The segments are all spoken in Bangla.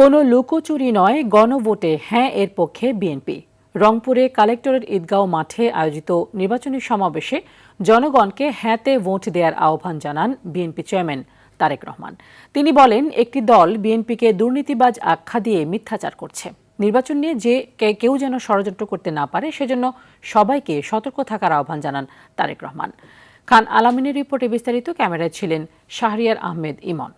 কোনো লুকোচুরি নয়, গণভোটে হ্যাঁ এর পক্ষে বিএনপি। রংপুরে কালেক্টরেট ঈদগাঁও মাঠে আয়োজিত নির্বাচনী সমাবেশে জনগণকে হ্যাঁতে ভোট দেওয়ার আহ্বান জানান বিএনপি চেয়ারম্যান তারেক রহমান। তিনি বলেন, একটি দল বিএনপিকে দুর্নীতিবাজ আখ্যা দিয়ে মিথ্যাচার করছে। নির্বাচন নিয়ে যে কেউ যেন ষড়যন্ত্র করতে না পারে, সেজন্য সবাইকে সতর্ক থাকার আহ্বান জানান তারেক রহমান। খান আলামিনের রিপোর্টে বিস্তারিত। ক্যামেরায় ছিলেন শাহরিয়ার আহমেদ ইমন।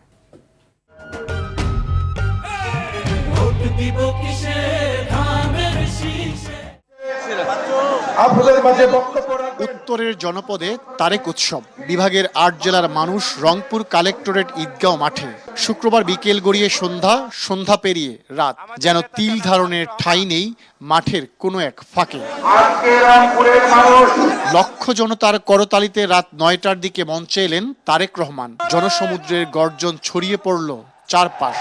উত্তরের জনপদে তারেক উৎসব। বিভাগের ৮ জেলার মানুষ রংপুর কালেক্টরেট ঈদগাঁও মাঠে। শুক্রবার বিকেল গড়িয়ে সন্ধ্যা পেরিয়ে রাত, যেন তিল ধারণের ঠাঁই নেই মাঠের কোনো এক ফাঁকে। লক্ষ জনতার করতালিতে রাত ৯টার দিকে মঞ্চে এলেন তারেক রহমান। জনসমুদ্রের গর্জন ছড়িয়ে পড়ল চারপাশ।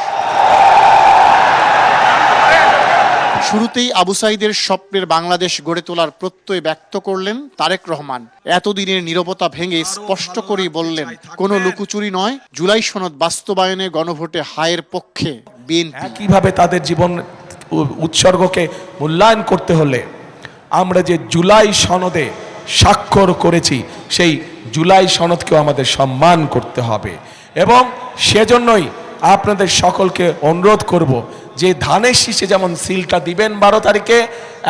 শুরুতেই আবু সাঈদের স্বপ্নের বাংলাদেশ গড়ে তোলার প্রত্যয় ব্যক্ত করলেন তারেক রহমান। এতদিনের নীরবতা ভেঙে স্পষ্ট করেই বললেন, কোনো লুকোচুরি নয়, জুলাই সনদ বাস্তবায়নে গণভোটে হায়ের পক্ষে বিএনপি। কিভাবে তাদের জীবন উৎসর্গকে মূল্যায়ন করতে হলে আমরা যে জুলাই সনদে স্বাক্ষর করেছি, সেই জুলাই সনদকেও আমাদের সম্মান করতে হবে। এবং সেজন্যই আপনাদের সকলকে অনুরোধ করব যে ধানের শীষে যেমন সিলটা দিবেন 12 তারিখে,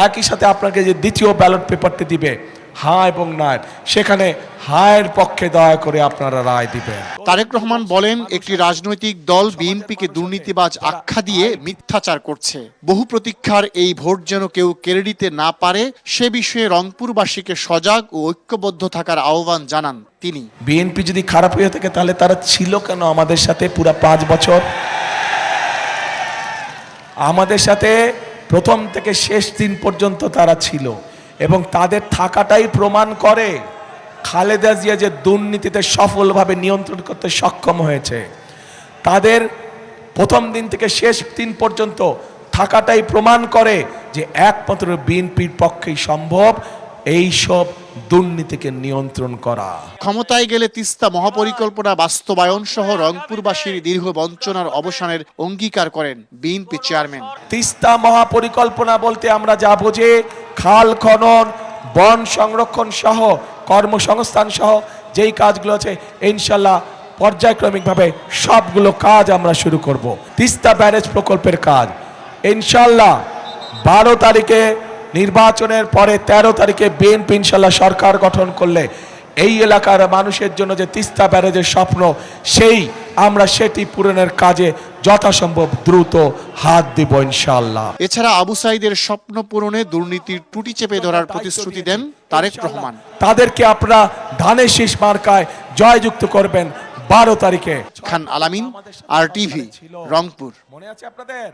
একই সাথে আপনাকে যে দ্বিতীয় ব্যালট পেপারটি দিবে হ্যাঁ এবং না, সেখানে হায়ের পক্ষে দয়া করে আপনারা রায় দিবেন। তারেক রহমান বলেন, একটি রাজনৈতিক দল বিএনপিকে দুর্নীতিবাজ আখ্যা দিয়ে মিথ্যাচার করছে। বহু প্রতীক্ষার এই ভোট যেন কেউ কেড়ে নিতে না পারে, সে বিষয়ে রংপুরবাসীকে সজাগ ও ঐক্যবদ্ধ থাকার আহ্বান জানান তিনি। বিএনপি যদি খারাপ হয়ে থাকে, তাহলে তারা ছিল কেন আমাদের সাথে পুরো 5 বছর? আমাদের সাথে প্রথম থেকে শেষ দিন পর্যন্ত তারা ছিল, এবং তাদের থাকাটাই প্রমাণ করে খালেদা জিয়া যে দুর্নীতিতে সফলভাবে নিয়ন্ত্রণ করতে সক্ষম হয়েছে। তাদের প্রথম দিন থেকে শেষ দিন পর্যন্ত থাকাটাই প্রমাণ করে যে একমাত্র বিএনপির পক্ষেই সম্ভব এইসব দুর্নীতিকে নিয়ন্ত্রণ করা। ক্ষমতায় গেলে তিস্তা মহাপরিকল্পনা বাস্তবায়ন সহ রংপুরবাসীর দীর্ঘ বঞ্চনার অবসানের অঙ্গীকার করেন বিএনপি চেয়ারম্যান। তিস্তা মহাপরিকল্পনা বলতে আমরা যা বুঝি, খাল খনন, বন সংরক্ষণ সহ কর্মসংস্থান সহ যেই কাজগুলো আছে, ইনশাল্লাহ পর্যায়ক্রমিকভাবে সবগুলো কাজ আমরা শুরু করব। তিস্তা ব্যারেজ প্রকল্পের কাজ ইনশাল্লাহ 12 তারিখে নির্বাচনের পরে 13 তারিখে বিএনপি ইনশাল্লাহ সরকার গঠন করলে এই এলাকার মানুষের জন্য যে তিস্তা ব্যারেজের স্বপ্ন, সেটি পূরণের কাজে যথাসম্ভব দ্রুত হাত দিব ইনশাল্লাহ। এছাড়া আবু সাঈদের স্বপ্ন পূরণে দুর্নীতির টুটি চেপে ধরার প্রতিশ্রুতি দেন তারেক রহমান। তাদেরকে আপনারা ধানের শীষ মার্কায় জয়যুক্ত করবেন 12 তারিখে। খান আলামিন, RTV, রংপুর। মনে আছে আপনাদের?